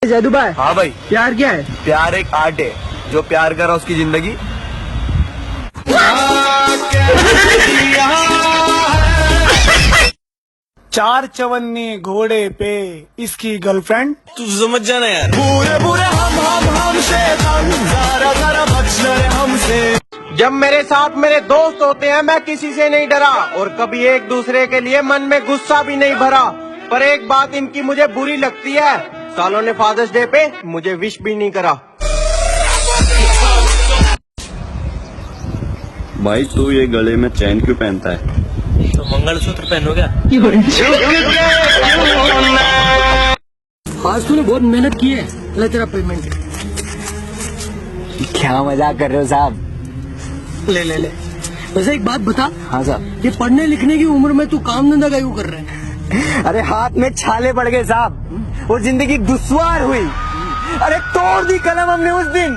जैदू भाई। हाँ भाई। प्यार क्या है? प्यार एक आर्ट है, जो प्यार करा उसकी जिंदगी। चार चवन्नी घोड़े पे इसकी गर्लफ्रेंड। तू समझ जाना यार। पूरे पूरे हमसे। जब मेरे साथ मेरे दोस्त होते हैं मैं किसी से नहीं डरा और कभी एक दूसरे के लिए मन में गुस्सा भी नहीं भरा। पर एक बात इनकी मुझे बुरी लगती है, सालों ने फादर्स डे पे मुझे विश भी नहीं करा। भाई तू ये गले में चैन क्यों पहनता है? तो मंगलसूत्र पहनो क्या? आज तूने बहुत मेहनत की है, ले तेरा पेमेंट। क्या मजाक कर रहे हो साहब? ले ले ले। वैसे एक बात बता। हाँ साहब। ये पढ़ने लिखने की उम्र में तू काम धंधा क्यों कर रहा है? अरे हाथ में छाले पड़ गए साहब, वो जिंदगी दुश्वार हुई। अरे तोड़ दी कलम हमने उस दिन,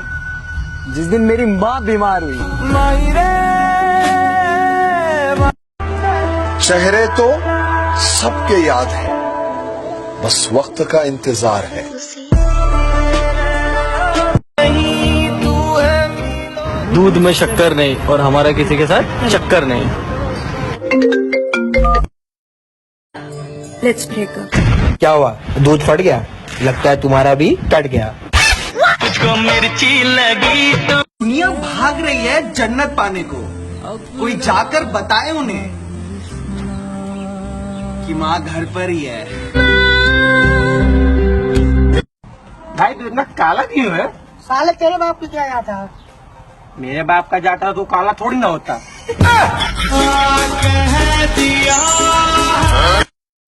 जिस दिन मेरी माँ बीमार हुई। चेहरे तो सबके याद है, बस वक्त का इंतजार है। दूध में शक्कर नहीं और हमारा किसी के साथ चक्कर नहीं। Let's break up. क्या हुआ, दूध फट गया? लगता है तुम्हारा भी कट गया। तुझको मिर्ची लगी तो दुनिया भाग रही है जन्नत पाने को, कोई जाकर बताए उन्हें कि माँ घर पर ही है। भाई तू इतना काला क्यों है? साले तेरे बाप की क्या याद था? मेरे बाप का जाता तो काला थोड़ी ना होता।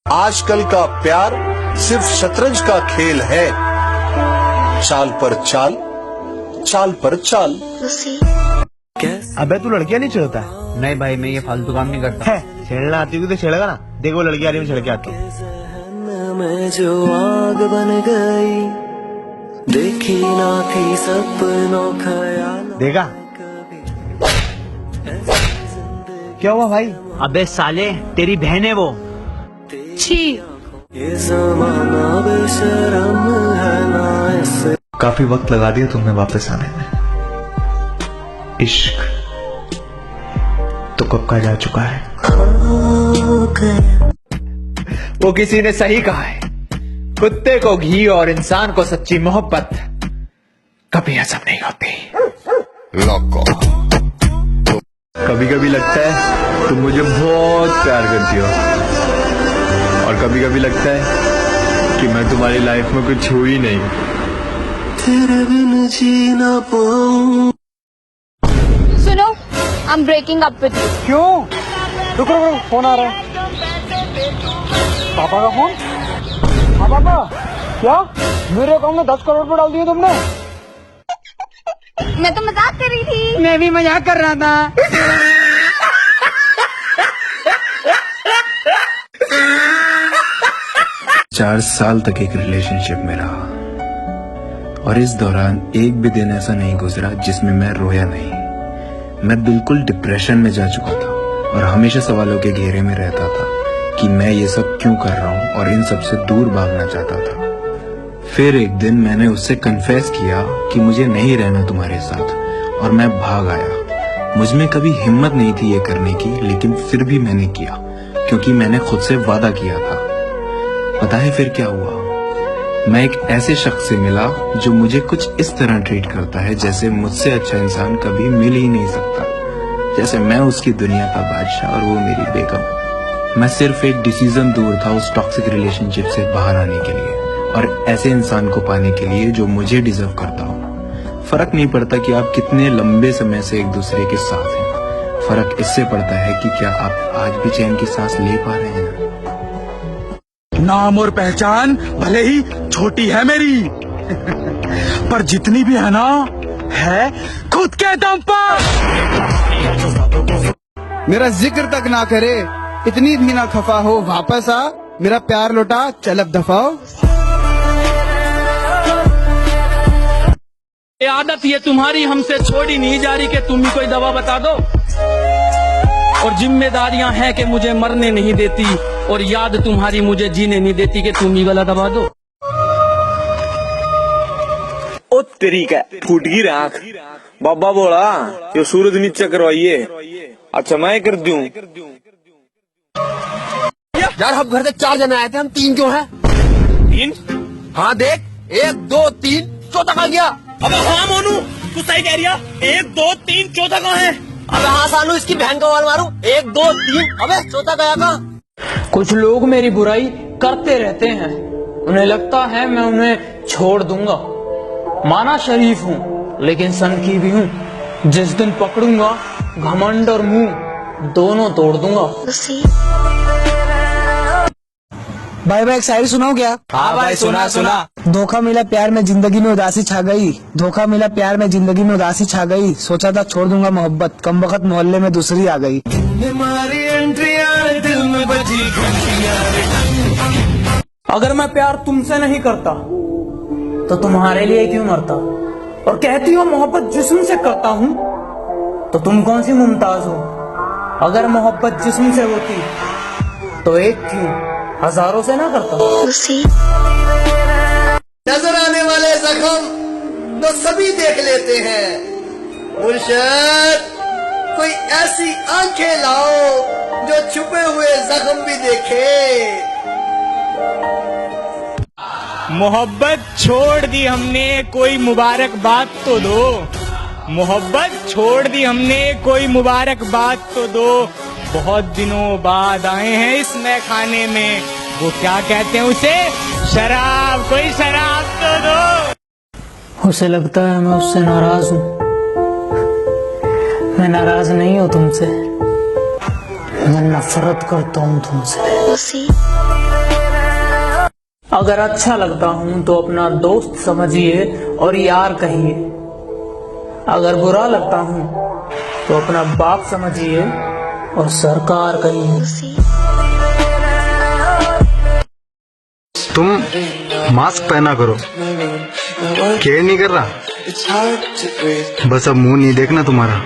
आजकल का प्यार सिर्फ शतरंज का खेल है। चाल पर चाल, चाल पर चाल। अबे तू लड़कियां नहीं छेड़ता? नहीं भाई, मैं ये फालतू काम नहीं करता। छेड़ना आती होगी तो छेड़ेगा ना। देखो लड़की आ रही है, छेड़ के आता मैं जो आग बन गई, देखी ना थी सपनों ख्याल। देखा क्या हुआ भाई? अबे साले, तेरी बहन है वो। छी। ये ज़माना बेशरम है ना ऐसे। काफी वक्त लगा दिया तुमने वापस आने में। इश्क तो कब का जा चुका है। वो किसी ने सही कहा है, कुत्ते को घी और इंसान को सच्ची मोहब्बत कभी हजम नहीं होती। कभी कभी लगता है तुम मुझे बहुत प्यार करती हो, और कभी कभी लगता है कि मैं तुम्हारी लाइफ में कुछ हूँ ही नहीं। तेरे बिन जी ना पाऊं। सुनो, I am breaking up with you. क्यों? रुको रुको, फोन आ रहा है। पापा का फोन? हाँ पापा। क्या मेरे अकाउंट में 10 करोड़ रुपए डाल दिए तुमने? मैं तो मजाक कर रही थी। मैं भी मजाक कर रहा था। 4 साल तक एक रिलेशनशिप में रहा, और इस दौरान एक भी दिन ऐसा नहीं गुजरा जिसमें मैं रोया नहीं। मैं बिल्कुल डिप्रेशन में जा चुका था और हमेशा सवालों के घेरे में रहता था कि मैं ये सब क्यों कर रहा हूँ, और इन सब से दूर भागना चाहता था। फिर एक दिन मैंने उससे कन्फेस किया कि मुझे नहीं रहना तुम्हारे साथ, और मैं भाग आया। मुझ में कभी हिम्मत नहीं थी ये करने की, लेकिन फिर भी मैंने किया, क्योंकि मैंने खुद से वादा किया था। पता है फिर क्या हुआ? मैं एक ऐसे शख्स से मिला जो मुझे कुछ इस तरह ट्रीट करता है जैसे मुझसे अच्छा इंसान कभी मिल ही नहीं सकता। जैसे मैं उसकी दुनिया का बादशाह और वो मेरी बेगम। मैं सिर्फ एक डिसीजन दूर था उस टॉक्सिक रिलेशनशिप से बाहर आने के लिए, और ऐसे इंसान को पाने के लिए जो मुझे डिजर्व करता हो। फर्क नहीं पड़ता कि आप कितने लंबे समय से एक दूसरे के साथ हैं, फर्क इससे पड़ता है कि क्या आप आज भी चैन की सांस ले पा रहे हैं। नाम और पहचान भले ही छोटी है मेरी, पर जितनी भी है ना, है खुद के दम पर। मेरा जिक्र तक ना करे, इतनी भी ना खफा हो, वापस आ, मेरा प्यार लौटा, चल अब दफाओ। ये आदत ये तुम्हारी हमसे छोड़ी नहीं जा रही कि तुम ही कोई दवा बता दो, और जिम्मेदारियां हैं कि मुझे मरने नहीं देती, और याद तुम्हारी मुझे जीने नहीं देती कि तुम ही गला दबा दो। ओ तेरी का फूट गई राख। बाबा बोला ये सूरज नीचे करवाइए। अच्छा मैं कर दूं। यार हम घर से 4 जने आए थे, हम 3 क्यों हैं? 3? हाँ देख, 1 2 3 चौथा कहाँ गया? अबे हाँ मोनू तू सही कह रिया। 1 2 3 चौथा कहाँ है? अबे हाँ सालू, इसकी बहन को वाल मारू। 1 2 3 अबे चौथा गया कहाँ? कुछ लोग मेरी बुराई करते रहते हैं, उन्हें लगता है मैं उन्हें छोड़ दूंगा। माना शरीफ हूँ लेकिन सन की भी हूँ। जिस दिन पकड़ूंगा घमंड और मुंह दोनों तोड़ दूंगा। भाई भाई एक शायरी सुनाओ क्या? हाँ भाई सुना। धोखा मिला प्यार में जिंदगी में उदासी छा गई। धोखा मिला प्यार में जिंदगी में उदासी छा गई। सोचा था छोड़ दूंगा मोहब्बत, कम वक्त मोहल्ले में दूसरी आ गई। अगर मैं प्यार तुमसे नहीं करता तो तुम्हारे लिए क्यों मरता? और कहती हो मोहब्बत जिस्म से करता हूँ, तो तुम कौन सी मुमताज हो? अगर मोहब्बत जिस्म से होती तो एक क्यों हजारों से ना करता? नजर आने वाले जख्म तो सभी देख लेते हैं। मुर्शद कोई ऐसी आंखें लाओ जो छुपे हुए जख्म भी देखे। मोहब्बत छोड़ दी हमने, कोई मुबारकबाद तो दो। मोहब्बत छोड़ दी हमने, कोई मुबारकबाद तो दो। बहुत दिनों बाद आए हैं इस नए खाने में, वो क्या कहते हैं उसे, शराब। कोई शराब तो दो। उसे लगता है मैं उससे नाराज हूँ। मैं नाराज नहीं हूँ तुमसे, मैं नफरत करता हूँ तुमसे। अगर अच्छा लगता हूँ तो अपना दोस्त समझिए और यार कहिए। अगर बुरा लगता हूँ तो अपना बाप समझिए और सरकार कहिए। तुम मास्क पहना करो, केयर नहीं कर रहा, बस अब मुंह नहीं देखना तुम्हारा।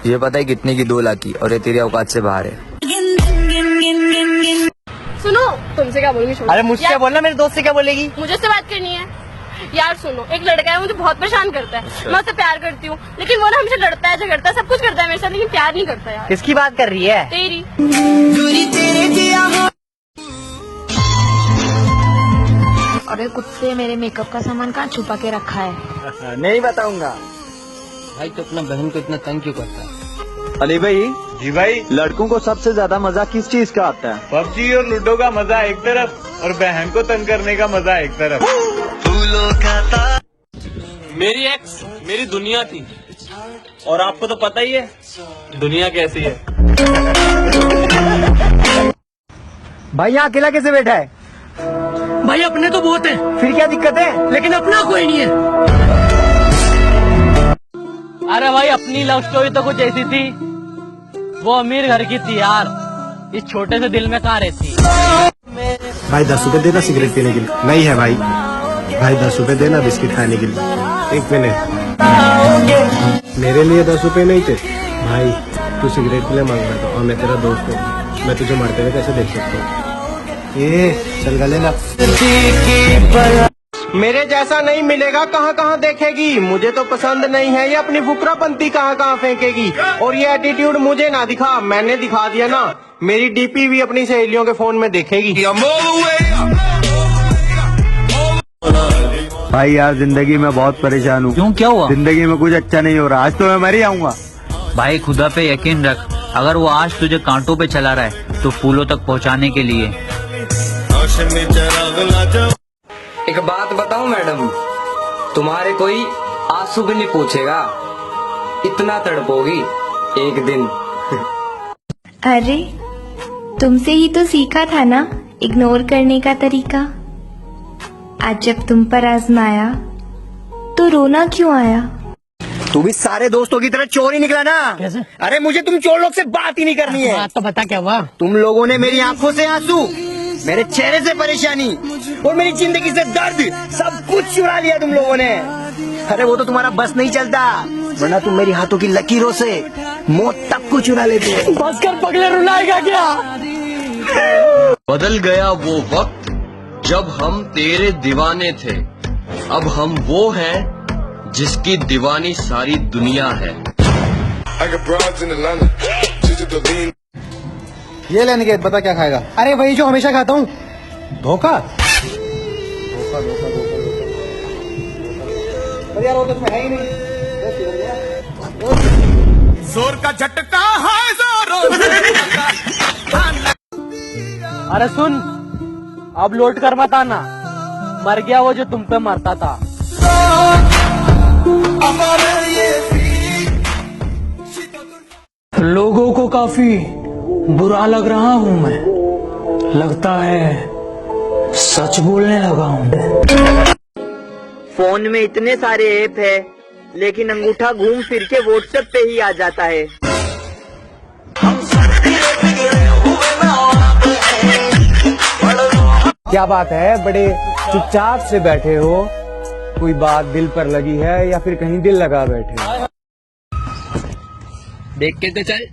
ये पता है कितने की 2 लाख की, और ये तेरी औकात से बाहर है। सुनो, तुमसे क्या बोलूंगी? अरे मुझसे बोलना, मेरे दोस्त से क्या बोलेगी? मुझे उससे बात करनी है। यार सुनो, एक लड़का है मुझे बहुत परेशान करता है। मैं उससे प्यार करती हूँ लेकिन वो ना हमसे लड़ता है, झगड़ता है, सब कुछ करता है मेरे साथ, लेकिन प्यार नहीं करता यार। किसकी बात कर रही है? तेरी। अरे कुत्ते, मेरे मेकअप का सामान कहाँ छुपा के रखा है? नहीं बताऊंगा। भाई तो अपना बहन को इतना तंग क्यों करता है? अली भाई, जी भाई, लड़कों को सबसे ज्यादा मजा किस चीज का आता है? पबजी और लूडो का मजा एक तरफ और बहन को तंग करने का मजा एक तरफ। मेरी एक्स मेरी दुनिया थी, और आपको तो पता ही है दुनिया कैसी है। भाई यहाँ अकेला कैसे बैठा है? भाई अपने तो बहुत हैं, फिर क्या दिक्कत है? लेकिन अपना कोई नहीं है। अरे भाई अपनी लव स्टोरी तो कुछ ऐसी थी, वो अमीर घर की थी यार, इस छोटे से दिल में कहाँ रहती। भाई 10 रुपए देना सिगरेट पीने के लिए? नहीं है भाई। भाई 10 रुपए देना बिस्किट खाने के लिए? 1 मिनट। मेरे लिए 10 रुपए नहीं थे भाई, तू सिगरेट के लिए मांग रहा था और मैं तेरा दोस्त हूँ, मैं तुझे मरते हुए कैसे देख सकता हूँ? ये चल गले ना। मेरे जैसा नहीं मिलेगा कहाँ कहाँ देखेगी। मुझे तो पसंद नहीं है ये अपनी फुकरापंती कहाँ कहाँ फेंकेगी। और ये एटीट्यूड मुझे ना दिखा, मैंने दिखा दिया ना। मेरी डीपी भी अपनी सहेलियों के फोन में देखेगी। भाई यार जिंदगी में बहुत परेशान हूँ। क्यों, क्या हुआ? जिंदगी में कुछ अच्छा नहीं हो रहा, आज तो मैं मर ही आऊंगा। भाई खुदा पे यकीन रख, अगर वो आज तुझे कांटों पे चला रहा है तो फूलों तक पहुंचाने के लिए। एक बात बताऊं मैडम, तुम्हारे कोई आंसू भी नहीं पूछेगा, इतना तड़पोगी एक दिन। अरे तुमसे ही तो सीखा था ना इग्नोर करने का तरीका। आज जब तुम पर आजमाया तो रोना क्यों आया? तू भी सारे दोस्तों की तरह चोर ही निकला ना? कैसे? अरे मुझे तुम चोर लोग से बात ही नहीं करनी है। तो बता क्या हुआ? तुम लोगों ने मेरी आंखों से आंसू, मेरे चेहरे से परेशानी और मेरी जिंदगी से दर्द सब कुछ चुरा लिया तुम लोगों ने। अरे वो तो तुम्हारा बस नहीं चलता, वरना तुम मेरी हाथों की लकीरों से मौत तक को चुरा लेते हो। बस कर पगले, रुलाएगा क्या? बदल गया वो वक्त जब हम तेरे दीवाने थे, अब हम वो हैं जिसकी दीवानी सारी दुनिया है। ये लेने के बता क्या खाएगा? अरे वही जो हमेशा खाता हूँ, धोखा। अरे यार वो तो इसमें है ही नहीं। जोर का झटका है जोर। अरे सुन, अब लौट कर मत आना, मर गया वो जो तुम पे मरता था। लोगों को काफी बुरा लग रहा हूँ मैं, लगता है सच बोलने लगा हूँ। फोन में इतने सारे ऐप है, लेकिन अंगूठा घूम फिर के व्हाट्सएप पे ही आ जाता है। क्या बात है, बड़े चुपचाप से बैठे हो? कोई बात दिल पर लगी है या फिर कहीं दिल लगा बैठे हो? देख के तो चल,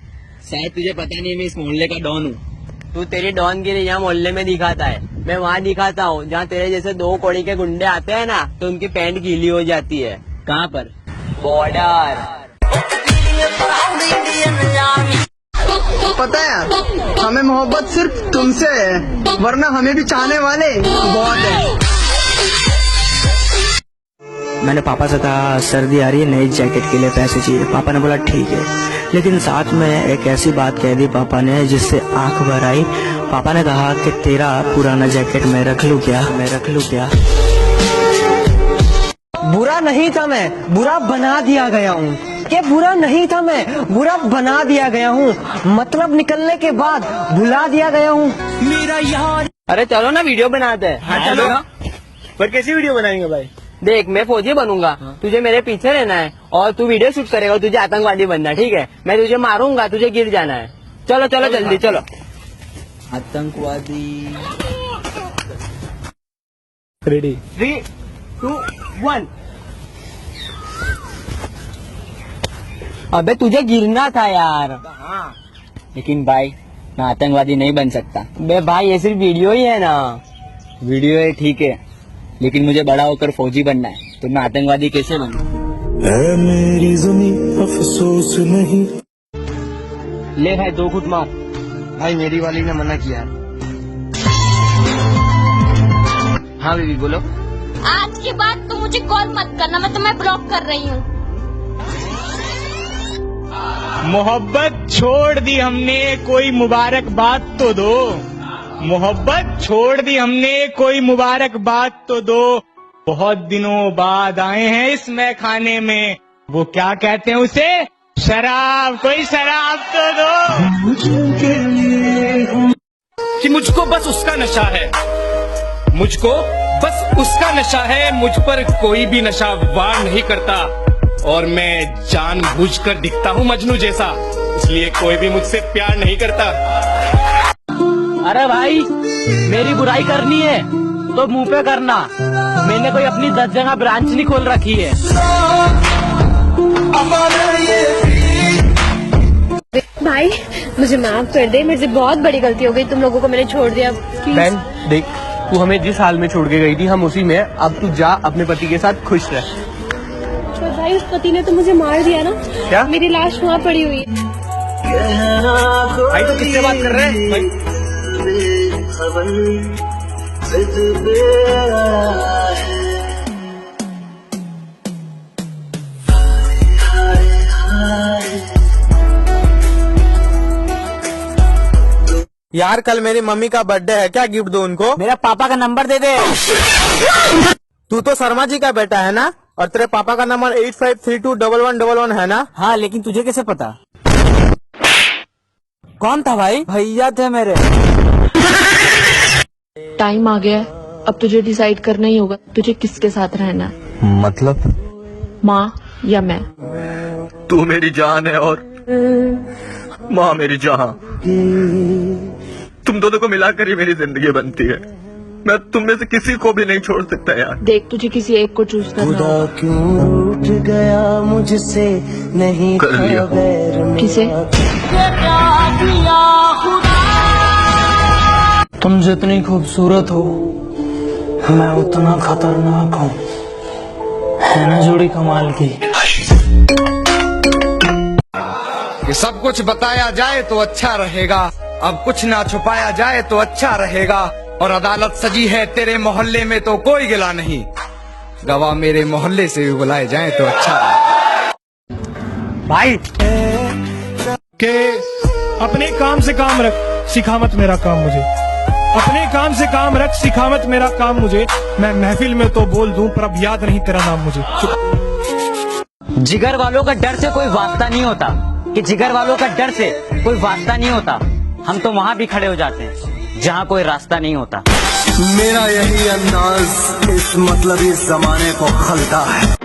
शायद तुझे पता नहीं मैं इस मोहल्ले का डॉन हूँ। तू तेरी डॉन गिरी यहाँ मोहल्ले में दिखाता है, मैं वहाँ दिखाता हूँ जहाँ तेरे जैसे 2 कौड़ी के गुंडे आते हैं ना, तो उनकी पैंट गीली हो जाती है। कहाँ पर? बॉर्डर। पता है हमें मोहब्बत सिर्फ तुमसे है, वरना हमें भी चाहने वाले बहुत है। मैंने पापा से कहा सर्दी आ रही है, नई जैकेट के लिए पैसे चाहिए। पापा ने बोला ठीक है, लेकिन साथ में एक ऐसी बात कह दी पापा ने जिससे आंख भर आई। पापा ने कहा कि तेरा पुराना जैकेट मैं रख लूं क्या? बुरा नहीं था मैं, बुरा बना दिया गया हूँ। कि बुरा नहीं था मैं, बुरा बना दिया गया हूँ। मतलब निकलने के बाद भुला दिया गया हूँ मेरा यार। अरे चलो ना वीडियो बनाते हैं। हाँ चलो। पर कैसी वीडियो बनाएंगे भाई? देख, मैं फौजी बनूंगा, तुझे मेरे पीछे रहना है और तू वीडियो शूट करेगा, तुझे आतंकवादी बनना है, ठीक है? मैं तुझे मारूंगा, तुझे गिर जाना है। चलो चलो जल्दी चलो। आतंकवादी रेडी 3, 2, 1। अबे तुझे गिरना था यार। लेकिन भाई मैं आतंकवादी नहीं बन सकता। बे भाई ये सिर्फ वीडियो ही है ना। वीडियो है ठीक है, लेकिन मुझे बड़ा होकर फौजी बनना है, तो मैं आतंकवादी कैसे बनूं? मेरी ज़मीं अफसोस नहीं। ले भाई 2 घूंट मार। भाई मेरी वाली ने मना किया है। हाँ बीबी बोलो। आज के बाद तुम मुझे कॉल मत करना, मैं तुम्हें ब्लॉक कर रही हूँ। मोहब्बत छोड़ दी हमने, कोई मुबारकबाद तो दो। मोहब्बत छोड़ दी हमने, कोई मुबारकबाद तो दो। बहुत दिनों बाद आए हैं इस मैखाने में, वो क्या कहते हैं उसे, शराब। कोई शराब तो दो। कि मुझको बस उसका नशा है, मुझको बस उसका नशा है। मुझ पर कोई भी नशा वार नहीं करता, और मैं जानबूझकर दिखता हूँ मजनू जैसा, इसलिए कोई भी मुझसे प्यार नहीं करता। अरे भाई, मेरी बुराई करनी है तो मुंह पे करना, मैंने कोई अपनी 10 जगह ब्रांच नहीं खोल रखी है। भाई मुझे माफ कर दे, मेरे से बहुत बड़ी गलती हो गई, तुम लोगों को मैंने छोड़ दिया। बहन देख, तू हमें जिस हाल में छोड़ के गई थी हम उसी में, अब तू जा अपने पति के साथ खुश रह। पर भाई उस पति ने तो मुझे मार दिया ना। क्या? मेरी लाश वहाँ पड़ी हुई है। भाई तो किससे बात कर रहे हैं भाई? यार कल मेरी मम्मी का बर्थडे है, क्या गिफ्ट दूं उनको? मेरा पापा का नंबर दे दे। तू तो शर्मा जी का बेटा है ना, और तेरे पापा का नंबर 85321111 है ना? हाँ, लेकिन तुझे कैसे पता? कौन था भाई? भैया थे मेरे। टाइम आ गया है, अब तुझे डिसाइड करना ही होगा तुझे किसके साथ रहना है। मतलब? माँ या मैं? तू मेरी जान है और माँ मेरी जहां। तुम दोनों को मिलाकर ही मेरी जिंदगी बनती है। मैं तुम में से किसी को भी नहीं छोड़ सकता यार। देख, तुझे किसी एक को चूज करना होगा। क्यों रूठ गया मुझसे, नहीं कर लिया। किसे? तुम जितनी खूबसूरत हो, मैं उतना खतरनाक हूँ। है ना जोड़ी कमाल की। कि सब कुछ बताया जाए तो अच्छा रहेगा, अब कुछ ना छुपाया जाए तो अच्छा रहेगा। और अदालत सजी है तेरे मोहल्ले में तो कोई गिला नहीं, गवाह मेरे मोहल्ले से भी बुलाए जाए तो अच्छा रहेगा। भाई के अपने काम से काम रख, सिखा मत मेरा काम मुझे। अपने काम से काम रख, सिखा मत मेरा काम मुझे। मैं महफिल में तो बोल दूं पर अब याद नहीं तेरा नाम मुझे। जिगर वालों का डर से कोई वास्ता नहीं होता, कि जिगर वालों का डर से कोई वास्ता नहीं होता। हम तो वहाँ भी खड़े हो जाते हैं जहाँ कोई रास्ता नहीं होता। मेरा यही अंदाज इस मतलबी जमाने को खलता है।